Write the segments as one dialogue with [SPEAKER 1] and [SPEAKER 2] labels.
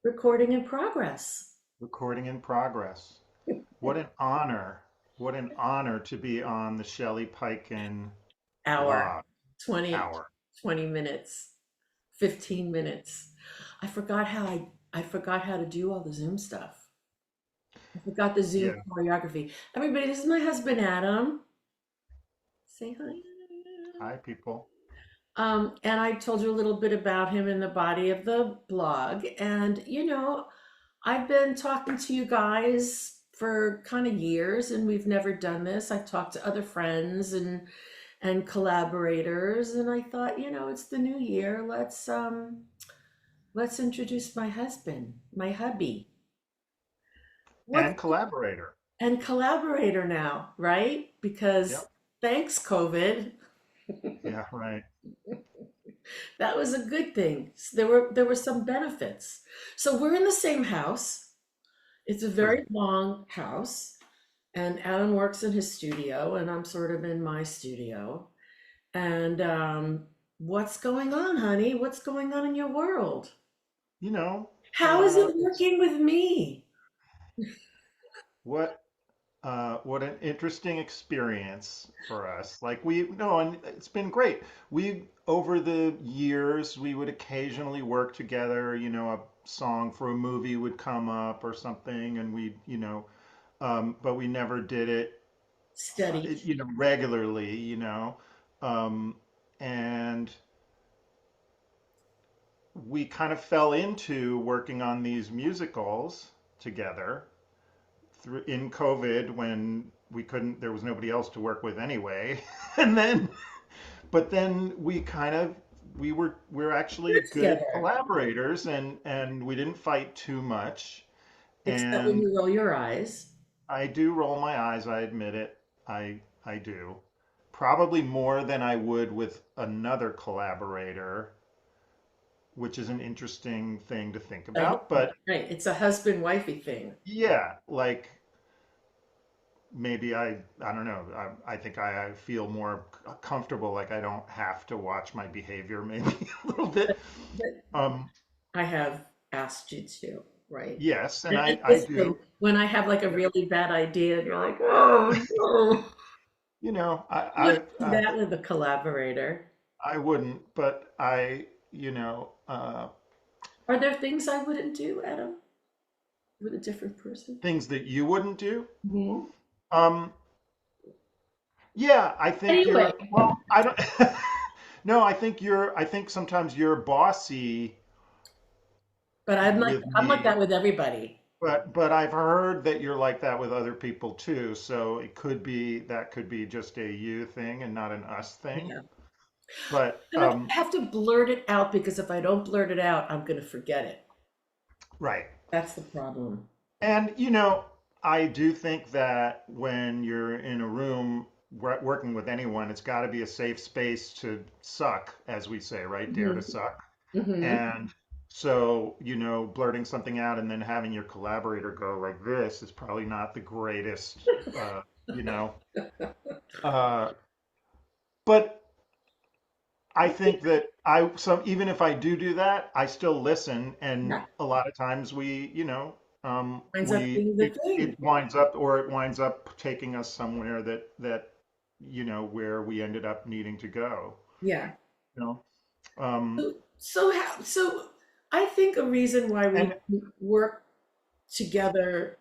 [SPEAKER 1] Recording in progress.
[SPEAKER 2] Recording in progress. What an honor. What an honor to be on the Shelly Peiken
[SPEAKER 1] Hour,
[SPEAKER 2] blog
[SPEAKER 1] 20,
[SPEAKER 2] hour.
[SPEAKER 1] 20 minutes, 15 minutes. I forgot how to do all the Zoom stuff. I forgot the Zoom
[SPEAKER 2] Yeah.
[SPEAKER 1] choreography. Everybody, this is my husband Adam. Say hi.
[SPEAKER 2] Hi, people.
[SPEAKER 1] And I told you a little bit about him in the body of the blog. And, I've been talking to you guys for kind of years, and we've never done this. I've talked to other friends and collaborators, and I thought, it's the new year. Let's introduce my husband, my hubby. What
[SPEAKER 2] And collaborator.
[SPEAKER 1] and collaborator now, right? Because
[SPEAKER 2] Yep.
[SPEAKER 1] thanks, COVID.
[SPEAKER 2] Yeah, right.
[SPEAKER 1] That was a good thing. There were some benefits. So we're in the same house. It's a
[SPEAKER 2] True.
[SPEAKER 1] very long house, and Adam works in his studio, and I'm sort of in my studio. And what's going on, honey? What's going on in your world?
[SPEAKER 2] You know,
[SPEAKER 1] How is it
[SPEAKER 2] it's
[SPEAKER 1] working with me?
[SPEAKER 2] what what an interesting experience for us. Like we no, and it's been great. We over the years we would occasionally work together. A song for a movie would come up or something, and but we never did it,
[SPEAKER 1] Steady.
[SPEAKER 2] regularly. Um, and we kind of fell into working on these musicals together through in COVID when we couldn't, there was nobody else to work with anyway. And then, but then we're actually
[SPEAKER 1] We're
[SPEAKER 2] good
[SPEAKER 1] together.
[SPEAKER 2] collaborators, and we didn't fight too much.
[SPEAKER 1] Except when
[SPEAKER 2] And
[SPEAKER 1] you roll your eyes.
[SPEAKER 2] I do roll my eyes, I admit it. I do. Probably more than I would with another collaborator, which is an interesting thing to think
[SPEAKER 1] I
[SPEAKER 2] about.
[SPEAKER 1] know,
[SPEAKER 2] But
[SPEAKER 1] right. It's a husband wifey thing.
[SPEAKER 2] yeah, like maybe I don't know. I think I feel more comfortable. Like I don't have to watch my behavior maybe a little bit.
[SPEAKER 1] But
[SPEAKER 2] Um,
[SPEAKER 1] I have asked you to, right?
[SPEAKER 2] yes, and
[SPEAKER 1] And
[SPEAKER 2] I
[SPEAKER 1] listen,
[SPEAKER 2] do.
[SPEAKER 1] when I have like a really bad idea, and you're like, oh no.
[SPEAKER 2] You know,
[SPEAKER 1] You wouldn't do that with a collaborator.
[SPEAKER 2] I wouldn't, but
[SPEAKER 1] Are there things I wouldn't do, Adam, with a different person?
[SPEAKER 2] things that you wouldn't do.
[SPEAKER 1] Mhm.
[SPEAKER 2] Um, yeah, I think
[SPEAKER 1] Anyway,
[SPEAKER 2] you're. Well, I don't. No, I think you're. I think sometimes you're bossy
[SPEAKER 1] but
[SPEAKER 2] with
[SPEAKER 1] I'm like
[SPEAKER 2] me.
[SPEAKER 1] that with everybody.
[SPEAKER 2] But I've heard that you're like that with other people too. So that could be just a you thing and not an us thing.
[SPEAKER 1] Yeah.
[SPEAKER 2] But
[SPEAKER 1] And I have to blurt it out because if I don't blurt it out, I'm going to forget it.
[SPEAKER 2] right.
[SPEAKER 1] That's the problem.
[SPEAKER 2] And I do think that when you're in a room working with anyone, it's got to be a safe space to suck, as we say, right? Dare to
[SPEAKER 1] Hmm.
[SPEAKER 2] suck.
[SPEAKER 1] Hmm.
[SPEAKER 2] And so, blurting something out and then having your collaborator go like this is probably not the greatest, uh, you know. Uh, but I think that even if I do that, I still listen, and
[SPEAKER 1] That
[SPEAKER 2] a lot of times
[SPEAKER 1] winds up being the thing.
[SPEAKER 2] it winds up taking us somewhere where we ended up needing to go.
[SPEAKER 1] Yeah.
[SPEAKER 2] You know, um,
[SPEAKER 1] So I think a reason why we
[SPEAKER 2] and
[SPEAKER 1] worked together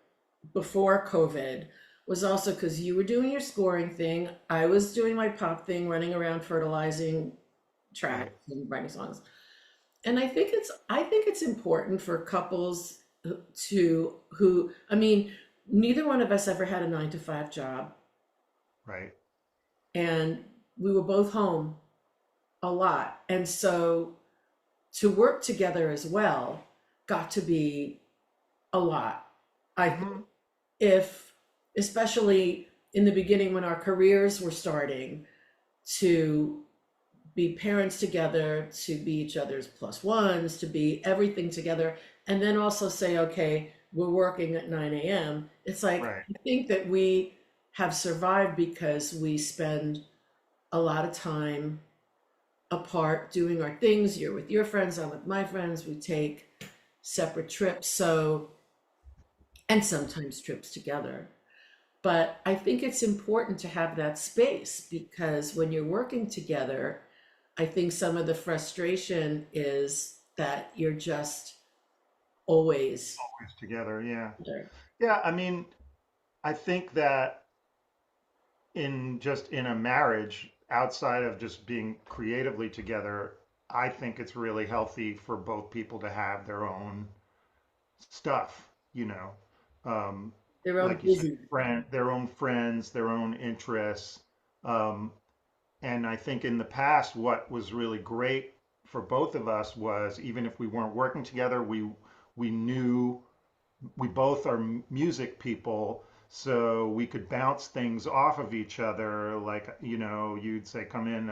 [SPEAKER 1] before COVID was also because you were doing your scoring thing. I was doing my pop thing, running around fertilizing
[SPEAKER 2] right,
[SPEAKER 1] tracks and writing songs. And I think it's important for couples who I mean, neither one of us ever had a 9 to 5 job,
[SPEAKER 2] right,
[SPEAKER 1] and we were both home a lot. And so to work together as well got to be a lot. I think
[SPEAKER 2] hmm
[SPEAKER 1] if especially in the beginning when our careers were starting, to be parents together, to be each other's plus ones, to be everything together, and then also say, okay, we're working at 9 a.m. It's like,
[SPEAKER 2] right.
[SPEAKER 1] I think that we have survived because we spend a lot of time apart doing our things. You're with your friends, I'm with my friends. We take separate trips. So, and sometimes trips together. But I think it's important to have that space because when you're working together, I think some of the frustration is that you're just always
[SPEAKER 2] Always together. Yeah.
[SPEAKER 1] together.
[SPEAKER 2] Yeah. I mean, I think that in a marriage, outside of just being creatively together, I think it's really healthy for both people to have their own stuff, um,
[SPEAKER 1] Their own
[SPEAKER 2] like you said,
[SPEAKER 1] busy.
[SPEAKER 2] their own friends, their own interests. Um, and I think in the past, what was really great for both of us was even if we weren't working together, we knew we both are music people, so we could bounce things off of each other. Like, you'd say, "Come in,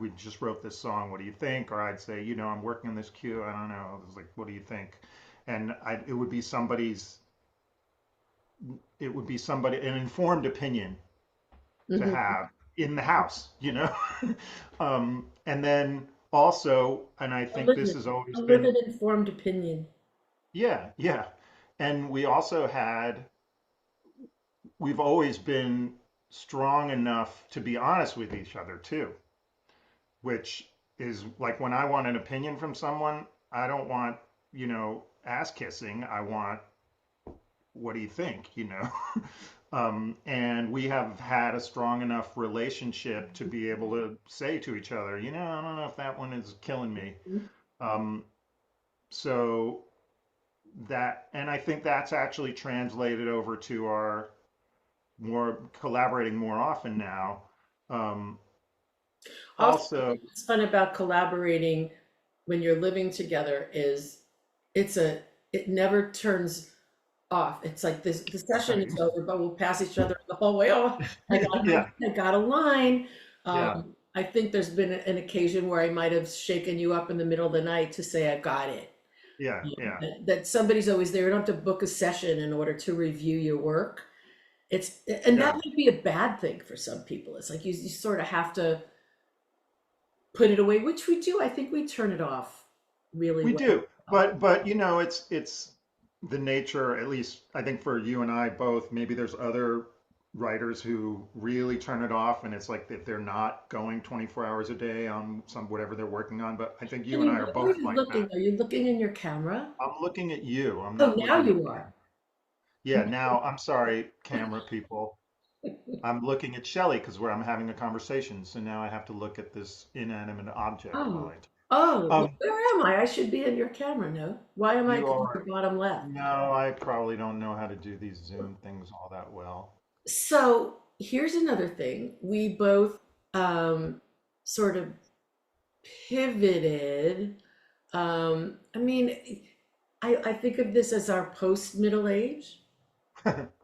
[SPEAKER 2] we just wrote this song. What do you think?" Or I'd say, "I'm working on this cue. I don't know." I was like, "What do you think?" And it would be an informed opinion to
[SPEAKER 1] Hmm.
[SPEAKER 2] have in the house, and then also, and I
[SPEAKER 1] A
[SPEAKER 2] think this
[SPEAKER 1] livid,
[SPEAKER 2] has
[SPEAKER 1] a
[SPEAKER 2] always been,
[SPEAKER 1] livid informed opinion.
[SPEAKER 2] yeah, yeah. And we've always been strong enough to be honest with each other too, which is like when I want an opinion from someone, I don't want, ass kissing. I want, what do you think, and we have had a strong enough relationship to be able to say to each other, I don't know if that one is killing me. Um, so and I think that's actually translated over to our more collaborating more often now. Um,
[SPEAKER 1] Also,
[SPEAKER 2] also,
[SPEAKER 1] what's fun about collaborating when you're living together is it's a it never turns off. It's like this the session
[SPEAKER 2] right.
[SPEAKER 1] is over, but we'll pass each other in the hallway. Oh,
[SPEAKER 2] Yeah,
[SPEAKER 1] I got a line.
[SPEAKER 2] yeah,
[SPEAKER 1] I think there's been an occasion where I might have shaken you up in the middle of the night to say I got it.
[SPEAKER 2] yeah, yeah,
[SPEAKER 1] That somebody's always there. You don't have to book a session in order to review your work. And that
[SPEAKER 2] yeah.
[SPEAKER 1] might be a bad thing for some people. It's like you sort of have to put it away, which we do. I think we turn it off really
[SPEAKER 2] We
[SPEAKER 1] well.
[SPEAKER 2] do, but it's the nature. At least I think for you and I both. Maybe there's other writers who really turn it off, and it's like that they're not going 24 hours a day on some whatever they're working on. But I think you and I are
[SPEAKER 1] Where are
[SPEAKER 2] both
[SPEAKER 1] you
[SPEAKER 2] like
[SPEAKER 1] looking?
[SPEAKER 2] that.
[SPEAKER 1] Are you looking in your camera?
[SPEAKER 2] I'm looking at you. I'm
[SPEAKER 1] Oh,
[SPEAKER 2] not
[SPEAKER 1] now
[SPEAKER 2] looking at
[SPEAKER 1] you
[SPEAKER 2] you.
[SPEAKER 1] are.
[SPEAKER 2] Yeah, now I'm sorry, camera people. I'm looking at Shelly because I'm having a conversation. So now I have to look at this inanimate object while
[SPEAKER 1] Oh,
[SPEAKER 2] I talk.
[SPEAKER 1] well,
[SPEAKER 2] Um,
[SPEAKER 1] where am I? I should be in your camera, no? Why am I
[SPEAKER 2] you
[SPEAKER 1] in the
[SPEAKER 2] are.
[SPEAKER 1] bottom left?
[SPEAKER 2] No, I probably don't know how to do these Zoom things all that well.
[SPEAKER 1] So here's another thing. We both sort of pivoted. I mean, I think of this as our post middle age,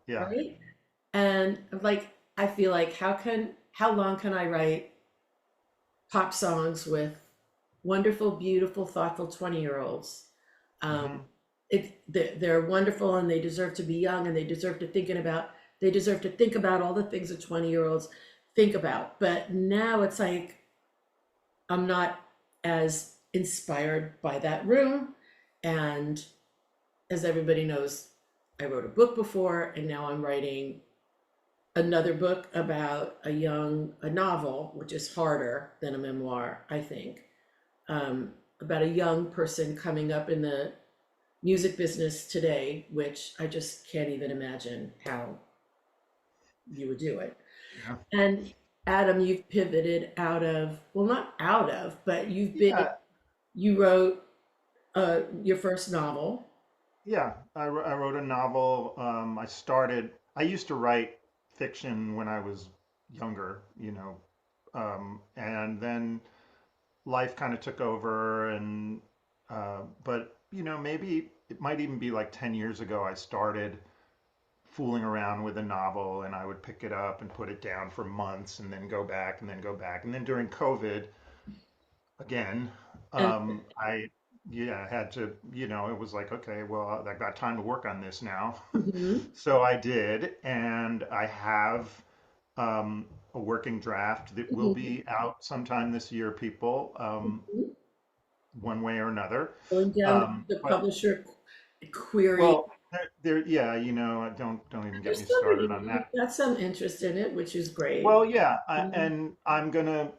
[SPEAKER 2] Yeah.
[SPEAKER 1] right? And like, I feel like how long can I write pop songs with wonderful, beautiful, thoughtful 20-year-olds? Um,
[SPEAKER 2] Hmm.
[SPEAKER 1] they're wonderful and they deserve to be young and they deserve to think about all the things that 20-year-olds think about. But now it's like I'm not as inspired by that room. And as everybody knows, I wrote a book before and now I'm writing another book about a novel, which is harder than a memoir, I think, about a young person coming up in the music business today, which I just can't even imagine how you would do it.
[SPEAKER 2] Yeah.
[SPEAKER 1] And Adam, you've pivoted out of, well, not out of, but
[SPEAKER 2] Yeah.
[SPEAKER 1] you wrote your first novel.
[SPEAKER 2] Yeah. I wrote a novel. I used to write fiction when I was younger, and then life kind of took over but maybe it might even be like 10 years ago I started fooling around with a novel and I would pick it up and put it down for months and then go back and then go back. And then during COVID, again,
[SPEAKER 1] And
[SPEAKER 2] I yeah, had to, it was like, okay, well, I've got time to work on this now.
[SPEAKER 1] mhm,
[SPEAKER 2] So I did, and I have a working draft that will
[SPEAKER 1] mhm,
[SPEAKER 2] be out sometime this year, people.
[SPEAKER 1] mhm.
[SPEAKER 2] one way or another.
[SPEAKER 1] Going down the
[SPEAKER 2] But
[SPEAKER 1] publisher query.
[SPEAKER 2] well, yeah, don't even get
[SPEAKER 1] There's
[SPEAKER 2] me
[SPEAKER 1] somebody,
[SPEAKER 2] started on
[SPEAKER 1] you've
[SPEAKER 2] that.
[SPEAKER 1] got some interest in it, which is great.
[SPEAKER 2] Well, yeah,
[SPEAKER 1] Mhm.
[SPEAKER 2] and I'm gonna.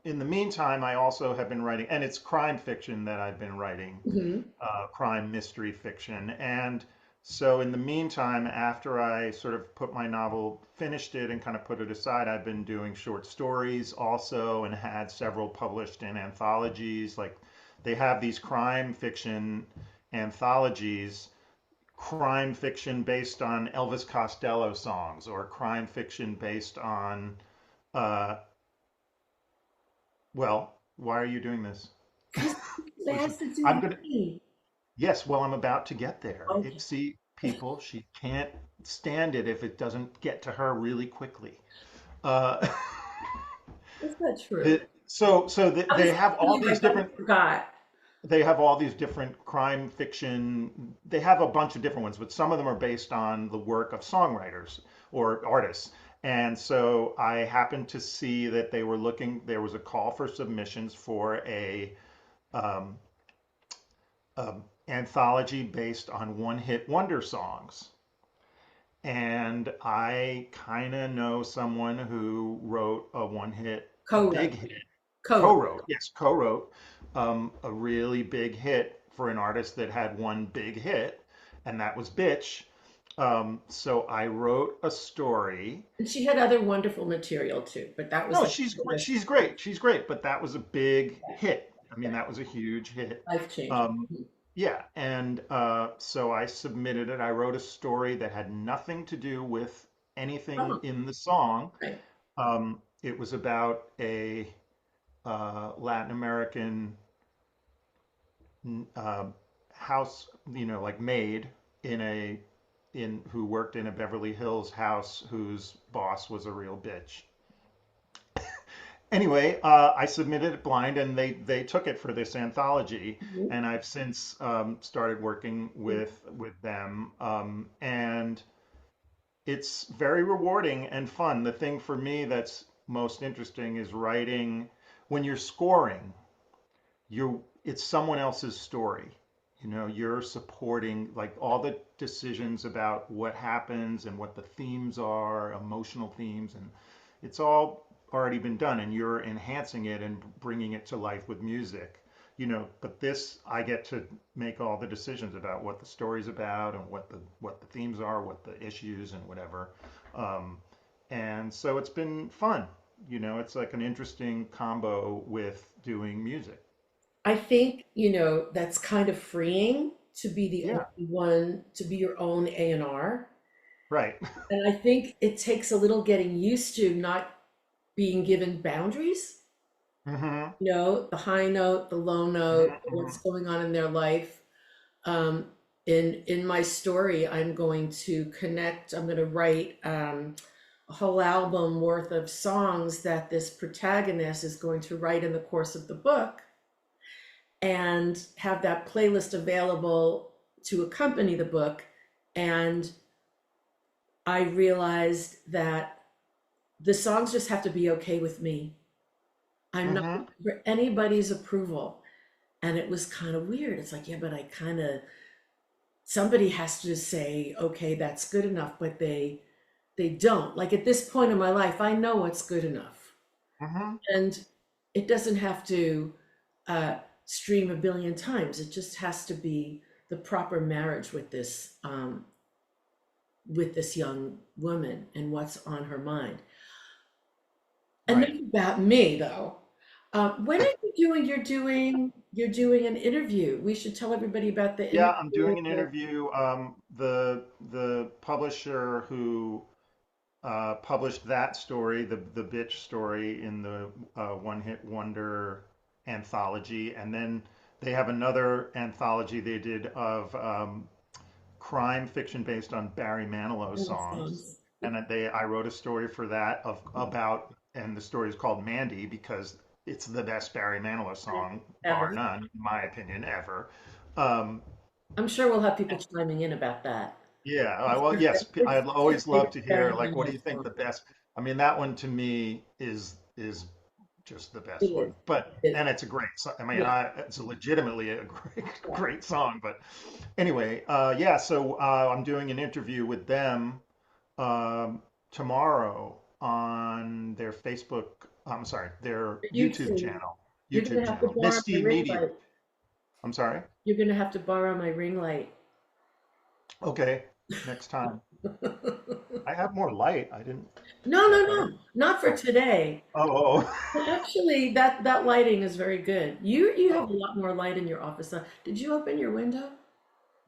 [SPEAKER 2] In the meantime, I also have been writing, and it's crime fiction that I've been writing,
[SPEAKER 1] Mhm.
[SPEAKER 2] crime mystery fiction. And so, in the meantime, after I sort of put my novel, finished it, and kind of put it aside, I've been doing short stories also, and had several published in anthologies. Like they have these crime fiction anthologies, crime fiction based on Elvis Costello songs, or crime fiction based on uh, well, why are you doing this?
[SPEAKER 1] Because it has to do
[SPEAKER 2] I'm
[SPEAKER 1] with
[SPEAKER 2] gonna.
[SPEAKER 1] me.
[SPEAKER 2] Yes, well, I'm about to get there.
[SPEAKER 1] Okay.
[SPEAKER 2] See, people, she can't stand it if it doesn't get to her really quickly. Uh,
[SPEAKER 1] That's not true. I was
[SPEAKER 2] they have
[SPEAKER 1] thinking
[SPEAKER 2] all
[SPEAKER 1] you, I
[SPEAKER 2] these
[SPEAKER 1] thought you
[SPEAKER 2] different.
[SPEAKER 1] forgot.
[SPEAKER 2] They have all these different crime fiction. They have a bunch of different ones, but some of them are based on the work of songwriters or artists. And so I happened to see that they were looking. There was a call for submissions for um, anthology based on one hit wonder songs. And I kind of know someone who wrote a one hit, a big
[SPEAKER 1] Co-wrote.
[SPEAKER 2] hit,
[SPEAKER 1] Co-wrote.
[SPEAKER 2] co-wrote, yes, co-wrote a really big hit for an artist that had one big hit, and that was Bitch. So I wrote a story.
[SPEAKER 1] And she had other wonderful material too, but that was
[SPEAKER 2] No,
[SPEAKER 1] like
[SPEAKER 2] she's great, she's great, but that was a big hit. I mean, that was a huge hit.
[SPEAKER 1] life changing.
[SPEAKER 2] Um, yeah, and so I submitted it. I wrote a story that had nothing to do with anything
[SPEAKER 1] Oh,
[SPEAKER 2] in the song.
[SPEAKER 1] right.
[SPEAKER 2] It was about a Latin American uh, house, like maid in a in who worked in a Beverly Hills house whose boss was a real bitch. Anyway, I submitted it blind, and they took it for this anthology.
[SPEAKER 1] Mhm.
[SPEAKER 2] And I've since started working with them, and it's very rewarding and fun. The thing for me that's most interesting is writing. When you're scoring, it's someone else's story. You're supporting, like, all the decisions about what happens and what the themes are, emotional themes, and it's all already been done, and you're enhancing it and bringing it to life with music. But this, I get to make all the decisions about what the story's about, and what the themes are, what the issues, and whatever. Um, and so it's been fun. It's like an interesting combo with doing music.
[SPEAKER 1] I think, that's kind of freeing to be the
[SPEAKER 2] Yeah,
[SPEAKER 1] only one, to be your own A&R.
[SPEAKER 2] right.
[SPEAKER 1] And I think it takes a little getting used to not being given boundaries,
[SPEAKER 2] Hmm.
[SPEAKER 1] the high note, the low note, what's
[SPEAKER 2] Hmm.
[SPEAKER 1] going on in their life. Um, in my story, I'm going to write a whole album worth of songs that this protagonist is going to write in the course of the book and have that playlist available to accompany the book. And I realized that the songs just have to be okay with me. I'm not
[SPEAKER 2] Hmm.
[SPEAKER 1] looking for anybody's approval. And it was kind of weird. It's like, yeah, but somebody has to say, okay, that's good enough, but they don't. Like at this point in my life, I know what's good enough.
[SPEAKER 2] Hmm.
[SPEAKER 1] And it doesn't have to uh, stream a billion times. It just has to be the proper marriage with this young woman and what's on her mind. Enough
[SPEAKER 2] Right.
[SPEAKER 1] about me, though. When are you doing? You're doing an interview. We should tell everybody about the
[SPEAKER 2] Yeah, I'm
[SPEAKER 1] interview.
[SPEAKER 2] doing an interview. The publisher who published that story, the bitch story, in the One Hit Wonder anthology, and then they have another anthology they did of crime fiction based on Barry Manilow songs.
[SPEAKER 1] Songs
[SPEAKER 2] And I wrote a story for that about, and the story is called Mandy because it's the best Barry Manilow song, bar
[SPEAKER 1] ever.
[SPEAKER 2] none, in my opinion, ever. Um,
[SPEAKER 1] I'm sure we'll have people chiming in about that.
[SPEAKER 2] yeah,
[SPEAKER 1] What's
[SPEAKER 2] well,
[SPEAKER 1] your
[SPEAKER 2] yes,
[SPEAKER 1] what's
[SPEAKER 2] I'd
[SPEAKER 1] your
[SPEAKER 2] always love
[SPEAKER 1] favorite
[SPEAKER 2] to
[SPEAKER 1] Barry
[SPEAKER 2] hear, like, what do
[SPEAKER 1] Manilow
[SPEAKER 2] you think
[SPEAKER 1] song?
[SPEAKER 2] the best? I mean, that one to me is just the
[SPEAKER 1] It
[SPEAKER 2] best one.
[SPEAKER 1] is.
[SPEAKER 2] But
[SPEAKER 1] It is.
[SPEAKER 2] and it's a great song. I mean,
[SPEAKER 1] Yeah.
[SPEAKER 2] it's legitimately a great
[SPEAKER 1] Yeah.
[SPEAKER 2] great song. But anyway, yeah. So I'm doing an interview with them um, tomorrow on their Facebook. I'm sorry, their YouTube
[SPEAKER 1] YouTube.
[SPEAKER 2] channel.
[SPEAKER 1] You're
[SPEAKER 2] YouTube
[SPEAKER 1] gonna have to
[SPEAKER 2] channel,
[SPEAKER 1] borrow my
[SPEAKER 2] Misty
[SPEAKER 1] ring
[SPEAKER 2] Media.
[SPEAKER 1] light.
[SPEAKER 2] I'm sorry.
[SPEAKER 1] You're gonna have to borrow my ring light.
[SPEAKER 2] Okay, next time. I have more light. I didn't.
[SPEAKER 1] No,
[SPEAKER 2] I
[SPEAKER 1] no,
[SPEAKER 2] thought I.
[SPEAKER 1] no, not for
[SPEAKER 2] Oh,
[SPEAKER 1] today.
[SPEAKER 2] oh, oh.
[SPEAKER 1] Actually, that lighting is very good. You have a
[SPEAKER 2] Oh,
[SPEAKER 1] lot more light in your office. Did you open your window?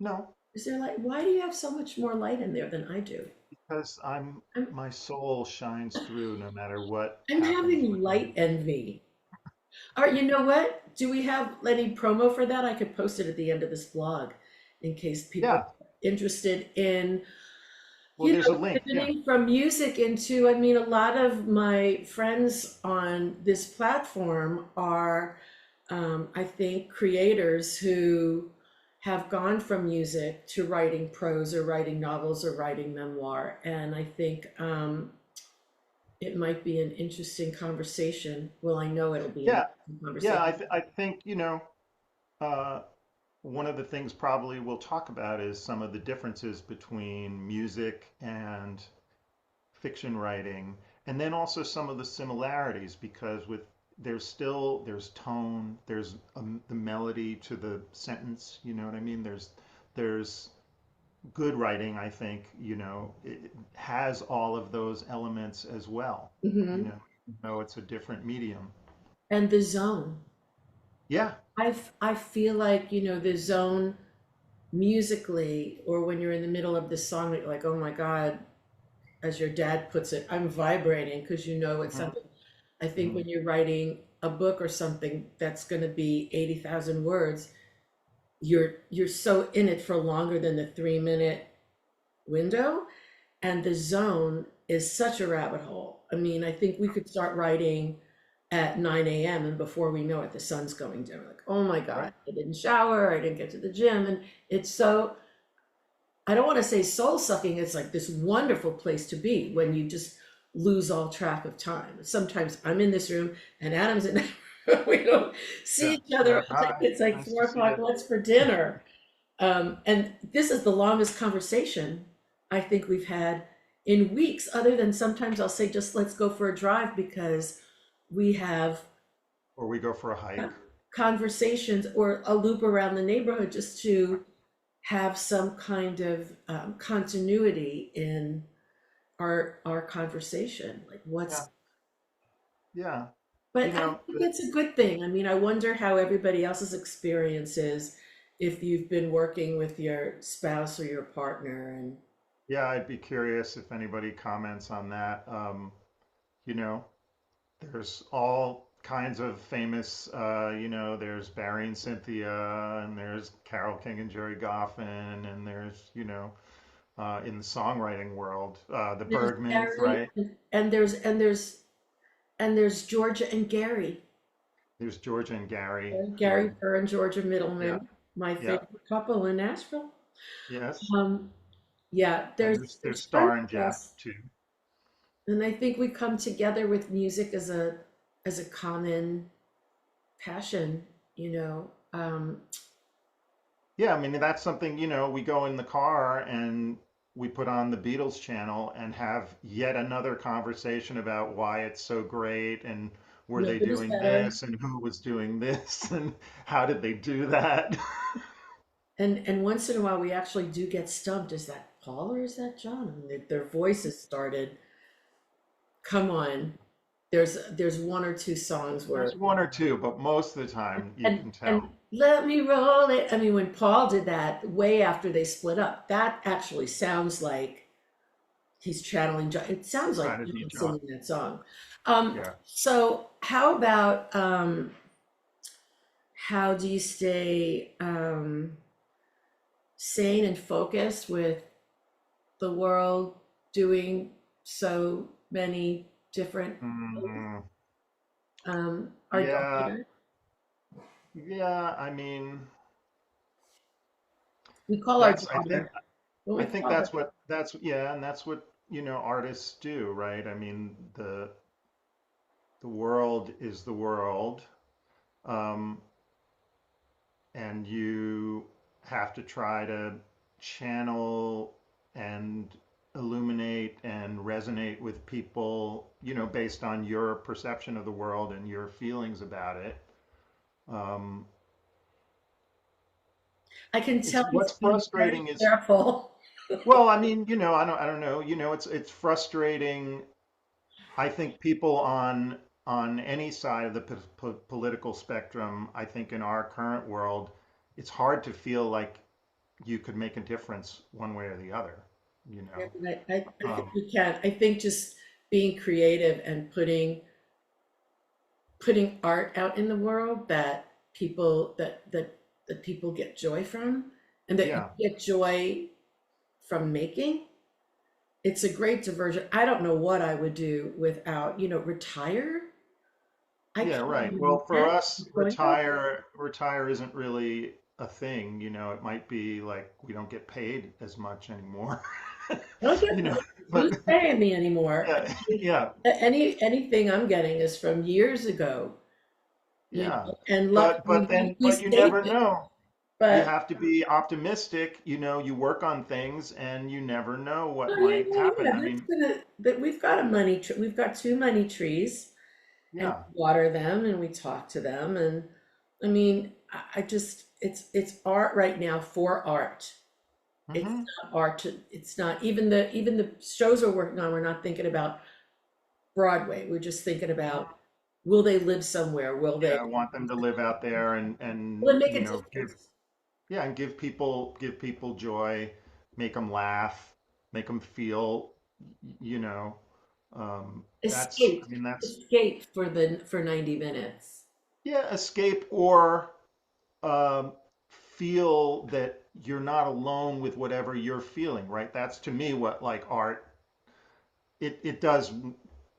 [SPEAKER 2] no,
[SPEAKER 1] Is there light? Why do you have so much more light in there than I do?
[SPEAKER 2] because
[SPEAKER 1] I'm
[SPEAKER 2] my soul shines through no matter what
[SPEAKER 1] I'm
[SPEAKER 2] happens
[SPEAKER 1] having
[SPEAKER 2] with me.
[SPEAKER 1] light envy. All right, you know what? Do we have any promo for that? I could post it at the end of this blog in case people
[SPEAKER 2] Yeah.
[SPEAKER 1] are interested in,
[SPEAKER 2] Well, there's a link. Yeah.
[SPEAKER 1] pivoting from music into, I mean, a lot of my friends on this platform are, I think, creators who have gone from music to writing prose or writing novels or writing memoir. And I think it might be an interesting conversation. Well, I know it'll be an
[SPEAKER 2] Yeah.
[SPEAKER 1] interesting
[SPEAKER 2] Yeah.
[SPEAKER 1] conversation.
[SPEAKER 2] I think, uh, one of the things probably we'll talk about is some of the differences between music and fiction writing, and then also some of the similarities because with there's tone, there's the melody to the sentence. You know what I mean? There's good writing. I think it has all of those elements as well. You
[SPEAKER 1] Hmm.
[SPEAKER 2] know, it's a different medium.
[SPEAKER 1] And the zone.
[SPEAKER 2] Yeah.
[SPEAKER 1] I feel like, the zone musically, or when you're in the middle of this song that you're like, oh my God, as your dad puts it, I'm vibrating because it's
[SPEAKER 2] Hmm.
[SPEAKER 1] something. I think
[SPEAKER 2] Hmm.
[SPEAKER 1] when you're writing a book or something that's going to be 80,000 words, you're so in it for longer than the 3 minute window. And the zone is such a rabbit hole. I mean, I think we could start writing at 9 a.m. and before we know it, the sun's going down. Like, oh my God,
[SPEAKER 2] Right.
[SPEAKER 1] I didn't shower, I didn't get to the gym. And it's so, I don't want to say soul sucking. It's like this wonderful place to be when you just lose all track of time. Sometimes I'm in this room and Adam's in that room. We don't see
[SPEAKER 2] Yeah.
[SPEAKER 1] each other.
[SPEAKER 2] Yeah.
[SPEAKER 1] It's like,
[SPEAKER 2] Hi.
[SPEAKER 1] it's like
[SPEAKER 2] Nice to
[SPEAKER 1] four
[SPEAKER 2] see
[SPEAKER 1] o'clock,
[SPEAKER 2] you.
[SPEAKER 1] what's for dinner? And this is the longest conversation I think we've had in weeks, other than sometimes I'll say, just let's go for a drive because we have
[SPEAKER 2] Or we go for a
[SPEAKER 1] uh,
[SPEAKER 2] hike.
[SPEAKER 1] conversations or a loop around the neighborhood just to have some kind of continuity in our conversation. Like
[SPEAKER 2] Yeah.
[SPEAKER 1] what's,
[SPEAKER 2] Yeah.
[SPEAKER 1] but
[SPEAKER 2] You
[SPEAKER 1] I
[SPEAKER 2] know,
[SPEAKER 1] think it's a good thing. I mean, I wonder how everybody else's experience is if you've been working with your spouse or your partner and
[SPEAKER 2] yeah, I'd be curious if anybody comments on that. You know, there's all kinds of famous, there's Barry and Cynthia, and there's Carole King and Jerry Goffin, and there's, in the songwriting world, the
[SPEAKER 1] there's
[SPEAKER 2] Bergmans,
[SPEAKER 1] Gary
[SPEAKER 2] right?
[SPEAKER 1] and there's Georgia and Gary.
[SPEAKER 2] There's Georgia and Gary,
[SPEAKER 1] Gary
[SPEAKER 2] who,
[SPEAKER 1] Kerr and Georgia
[SPEAKER 2] yeah,
[SPEAKER 1] Middleman, my
[SPEAKER 2] yeah,
[SPEAKER 1] favorite couple in Nashville.
[SPEAKER 2] yes.
[SPEAKER 1] Um, yeah,
[SPEAKER 2] And
[SPEAKER 1] there's
[SPEAKER 2] there's
[SPEAKER 1] there's tons
[SPEAKER 2] Star and
[SPEAKER 1] of
[SPEAKER 2] Jeff
[SPEAKER 1] us,
[SPEAKER 2] too.
[SPEAKER 1] and I think we come together with music as a common passion. You know,
[SPEAKER 2] Yeah, I mean, that's something, we go in the car and we put on the Beatles channel and have yet another conversation about why it's so great and were they
[SPEAKER 1] nobody's
[SPEAKER 2] doing
[SPEAKER 1] better.
[SPEAKER 2] this and who was doing this and how did they do that?
[SPEAKER 1] And once in a while, we actually do get stumped. Is that Paul or is that John? I mean, their voices started. Come on, there's one or two songs where
[SPEAKER 2] There's one or two, but most of the
[SPEAKER 1] and
[SPEAKER 2] time you
[SPEAKER 1] and
[SPEAKER 2] can tell.
[SPEAKER 1] and let me roll it. I mean, when Paul did that way after they split up, that actually sounds like he's channeling John. It sounds like
[SPEAKER 2] Trying to be
[SPEAKER 1] John
[SPEAKER 2] John.
[SPEAKER 1] singing that song.
[SPEAKER 2] Yeah.
[SPEAKER 1] So how about how do you stay sane and focused with the world doing so many different things?
[SPEAKER 2] Mm,
[SPEAKER 1] Are you a
[SPEAKER 2] yeah.
[SPEAKER 1] writer?
[SPEAKER 2] Yeah. I mean,
[SPEAKER 1] We call our
[SPEAKER 2] that's, I think,
[SPEAKER 1] daughter. What
[SPEAKER 2] I
[SPEAKER 1] we
[SPEAKER 2] think
[SPEAKER 1] call her?
[SPEAKER 2] yeah, and that's what, artists do, right? I mean, the world is the world, um, and you have to try to channel and illuminate and resonate with people, based on your perception of the world and your feelings about it. Um,
[SPEAKER 1] I can
[SPEAKER 2] it's
[SPEAKER 1] tell he's
[SPEAKER 2] what's
[SPEAKER 1] being very
[SPEAKER 2] frustrating is,
[SPEAKER 1] careful.
[SPEAKER 2] well, I mean, I don't know, it's frustrating. I think people on any side of the political spectrum, I think in our current world, it's hard to feel like you could make a difference one way or the other, you
[SPEAKER 1] Yeah,
[SPEAKER 2] know.
[SPEAKER 1] but I think
[SPEAKER 2] Um,
[SPEAKER 1] we can. I think just being creative and putting art out in the world that people get joy from, and that you
[SPEAKER 2] yeah,
[SPEAKER 1] get joy from making. It's a great diversion. I don't know what I would do without, retire. I
[SPEAKER 2] yeah,
[SPEAKER 1] can't
[SPEAKER 2] right.
[SPEAKER 1] even
[SPEAKER 2] Well, for
[SPEAKER 1] imagine
[SPEAKER 2] us,
[SPEAKER 1] going, oh,
[SPEAKER 2] retire isn't really a thing, It might be like we don't get paid as much anymore,
[SPEAKER 1] I don't
[SPEAKER 2] you know.
[SPEAKER 1] get who's
[SPEAKER 2] But
[SPEAKER 1] paying me anymore.
[SPEAKER 2] yeah, yeah,
[SPEAKER 1] Anything I'm getting is from years ago,
[SPEAKER 2] yeah.
[SPEAKER 1] and
[SPEAKER 2] But
[SPEAKER 1] luckily
[SPEAKER 2] then,
[SPEAKER 1] we
[SPEAKER 2] but you
[SPEAKER 1] saved
[SPEAKER 2] never
[SPEAKER 1] it.
[SPEAKER 2] know. You
[SPEAKER 1] But
[SPEAKER 2] have to be optimistic. You work on things and you never know what
[SPEAKER 1] oh yeah,
[SPEAKER 2] might
[SPEAKER 1] yeah,
[SPEAKER 2] happen.
[SPEAKER 1] yeah.
[SPEAKER 2] I
[SPEAKER 1] That's
[SPEAKER 2] mean,
[SPEAKER 1] gonna. But we've got a money. We've got two money trees, and
[SPEAKER 2] yeah.
[SPEAKER 1] we water them, and we talk to them, and I mean, I just it's art right now for art. It's
[SPEAKER 2] Hmm.
[SPEAKER 1] not art. It's not even the shows we're working on. We're not thinking about Broadway. We're just thinking about, will they live somewhere?
[SPEAKER 2] Yeah, I want them to live out there
[SPEAKER 1] Will
[SPEAKER 2] and
[SPEAKER 1] they make a
[SPEAKER 2] give,
[SPEAKER 1] difference?
[SPEAKER 2] yeah, and give people joy, make them laugh, make them feel, you know. I
[SPEAKER 1] Escape,
[SPEAKER 2] mean, that's,
[SPEAKER 1] escape for 90 minutes.
[SPEAKER 2] yeah, escape or feel that you're not alone with whatever you're feeling, right? That's to me what like art, it does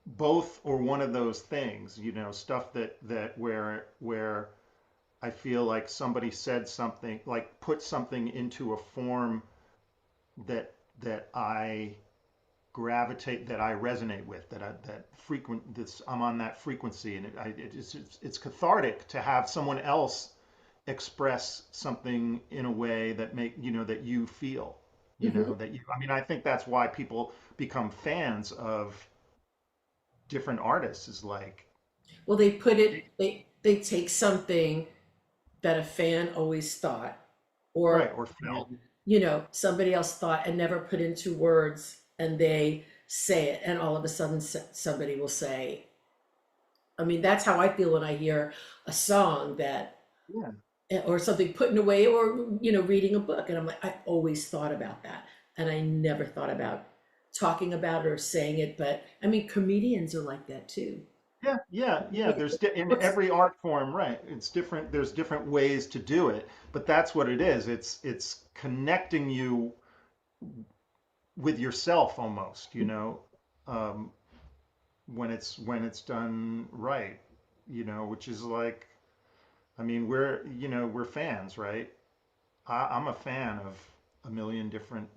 [SPEAKER 2] both or one of those things, stuff that where I feel like somebody said something, like put something into a form that I gravitate, that I resonate with, that I'm on that frequency, and it's cathartic to have someone else express something in a way that that you feel,
[SPEAKER 1] Mhm.
[SPEAKER 2] I mean, I think that's why people become fans of different artists, is like,
[SPEAKER 1] Well, they take something that a fan always thought, or
[SPEAKER 2] right, or felt.
[SPEAKER 1] somebody else thought and never put into words, and they say it, and all of a sudden somebody will say, I mean, that's how I feel when I hear a song that,
[SPEAKER 2] Yeah.
[SPEAKER 1] or something put in away, or reading a book, and I'm like, I always thought about that, and I never thought about talking about it or saying it. But I mean, comedians are like that too.
[SPEAKER 2] Yeah, yeah, yeah. In
[SPEAKER 1] What's
[SPEAKER 2] every art form, right? It's different. There's different ways to do it, but that's what it is. It's connecting you with yourself almost, um, when it's done right, which is like, I mean, we're fans, right? I'm a fan of a million different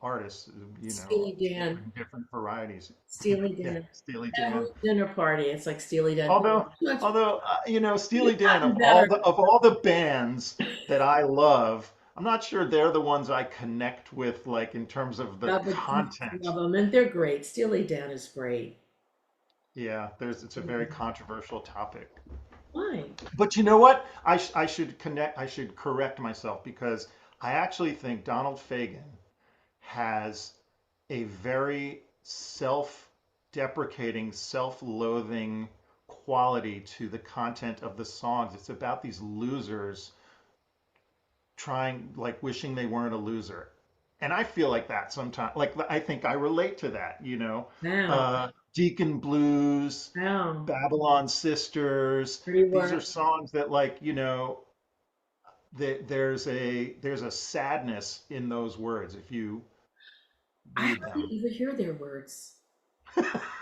[SPEAKER 2] artists,
[SPEAKER 1] Steely Dan?
[SPEAKER 2] different varieties.
[SPEAKER 1] Steely
[SPEAKER 2] Yeah,
[SPEAKER 1] Dan.
[SPEAKER 2] Steely
[SPEAKER 1] Every
[SPEAKER 2] Dan.
[SPEAKER 1] dinner party, it's like Steely Dan.
[SPEAKER 2] Although,
[SPEAKER 1] Much
[SPEAKER 2] Steely
[SPEAKER 1] We've
[SPEAKER 2] Dan,
[SPEAKER 1] gotten better.
[SPEAKER 2] of all the bands that I love, I'm not sure they're the ones I connect with, like in terms of the
[SPEAKER 1] Yeah, but you
[SPEAKER 2] content.
[SPEAKER 1] love them, and they're great. Steely Dan is great.
[SPEAKER 2] Yeah, it's a very controversial topic.
[SPEAKER 1] Why?
[SPEAKER 2] But you know what? I should correct myself, because I actually think Donald Fagen has a very self-deprecating, self-loathing quality to the content of the songs. It's about these losers trying, like, wishing they weren't a loser. And I feel like that sometimes. Like, I think I relate to that.
[SPEAKER 1] Wow.
[SPEAKER 2] Deacon Blues,
[SPEAKER 1] Wow.
[SPEAKER 2] Babylon Sisters.
[SPEAKER 1] Pretty
[SPEAKER 2] These are
[SPEAKER 1] work.
[SPEAKER 2] songs that, like, there's a sadness in those words if you
[SPEAKER 1] I
[SPEAKER 2] read
[SPEAKER 1] hardly
[SPEAKER 2] them.
[SPEAKER 1] even hear their words.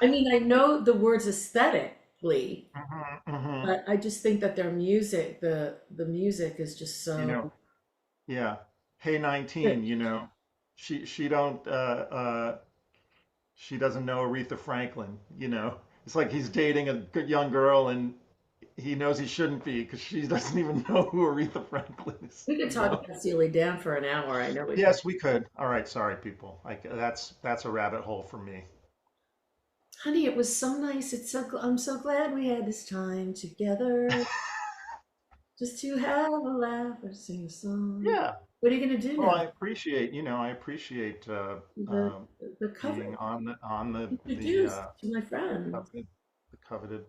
[SPEAKER 1] I mean, I know the words aesthetically,
[SPEAKER 2] Hmm. Hmm.
[SPEAKER 1] but I just think that their music, the music is just
[SPEAKER 2] You
[SPEAKER 1] so.
[SPEAKER 2] know, yeah. Hey 19, she she don't she doesn't know Aretha Franklin, It's like he's dating a good young girl and he knows he shouldn't be because she doesn't even know who Aretha Franklin is,
[SPEAKER 1] We could
[SPEAKER 2] you
[SPEAKER 1] talk
[SPEAKER 2] know?
[SPEAKER 1] about Steely Dan for an hour. I know we could.
[SPEAKER 2] Yes, we could. All right, sorry, people. That's a rabbit hole for me.
[SPEAKER 1] Honey, it was so nice. I'm so glad we had this time together, just to have a laugh or sing a song.
[SPEAKER 2] Yeah.
[SPEAKER 1] What are you gonna do
[SPEAKER 2] Well,
[SPEAKER 1] now?
[SPEAKER 2] I appreciate
[SPEAKER 1] The
[SPEAKER 2] um,
[SPEAKER 1] the cover
[SPEAKER 2] being on the
[SPEAKER 1] introduced to my friend.
[SPEAKER 2] coveted the coveted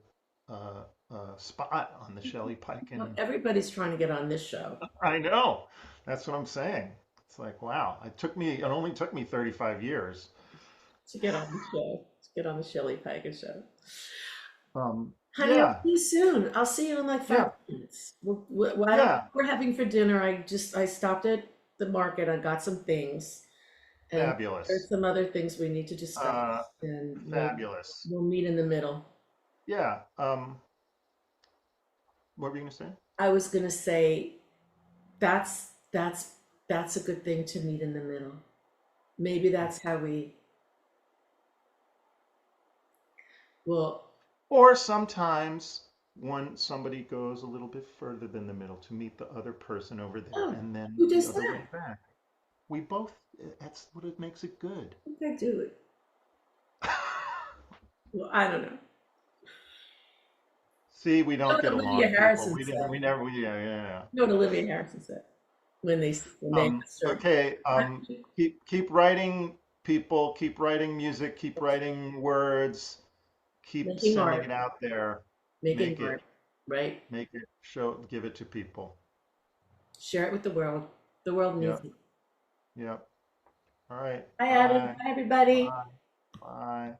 [SPEAKER 2] spot on the Shelly
[SPEAKER 1] Well,
[SPEAKER 2] Peiken.
[SPEAKER 1] everybody's trying to get on this show
[SPEAKER 2] I know. That's what I'm saying. It's like, wow. It only took me 35 years.
[SPEAKER 1] to get on the show to get on the Shelly Peiken show. Honey, I'll
[SPEAKER 2] Yeah,
[SPEAKER 1] see you soon. I'll see you in like five
[SPEAKER 2] yeah,
[SPEAKER 1] minutes. I don't know
[SPEAKER 2] yeah.
[SPEAKER 1] what we're having for dinner. I stopped at the market. I got some things, and there's
[SPEAKER 2] Fabulous.
[SPEAKER 1] some other things we need to discuss,
[SPEAKER 2] Uh,
[SPEAKER 1] and
[SPEAKER 2] fabulous.
[SPEAKER 1] we'll meet in the middle.
[SPEAKER 2] Yeah. What were you gonna say?
[SPEAKER 1] I was gonna say that's that's that's a good thing to meet in the middle. Maybe that's how we will.
[SPEAKER 2] Or sometimes when somebody goes a little bit further than the middle to meet the other person over there,
[SPEAKER 1] Oh,
[SPEAKER 2] and then
[SPEAKER 1] who
[SPEAKER 2] the
[SPEAKER 1] does
[SPEAKER 2] other
[SPEAKER 1] that?
[SPEAKER 2] way back. We both, that's what it makes it good.
[SPEAKER 1] I think I do it. Well, I don't know.
[SPEAKER 2] See, we
[SPEAKER 1] You know
[SPEAKER 2] don't get
[SPEAKER 1] what Olivia
[SPEAKER 2] along, people.
[SPEAKER 1] Harrison said?
[SPEAKER 2] Yeah, yeah.
[SPEAKER 1] You know what Olivia Harrison said when they asked her,
[SPEAKER 2] Okay,
[SPEAKER 1] "How did you-"
[SPEAKER 2] keep writing, people, keep writing music, keep writing words, keep
[SPEAKER 1] making
[SPEAKER 2] sending it
[SPEAKER 1] art,
[SPEAKER 2] out there.
[SPEAKER 1] making
[SPEAKER 2] Make it,
[SPEAKER 1] art, right?
[SPEAKER 2] make it, show, give it to people.
[SPEAKER 1] Share it with the world. The world needs
[SPEAKER 2] Yep,
[SPEAKER 1] it.
[SPEAKER 2] yep. All right,
[SPEAKER 1] Hi, Adam.
[SPEAKER 2] bye,
[SPEAKER 1] Hi, everybody.
[SPEAKER 2] bye, bye.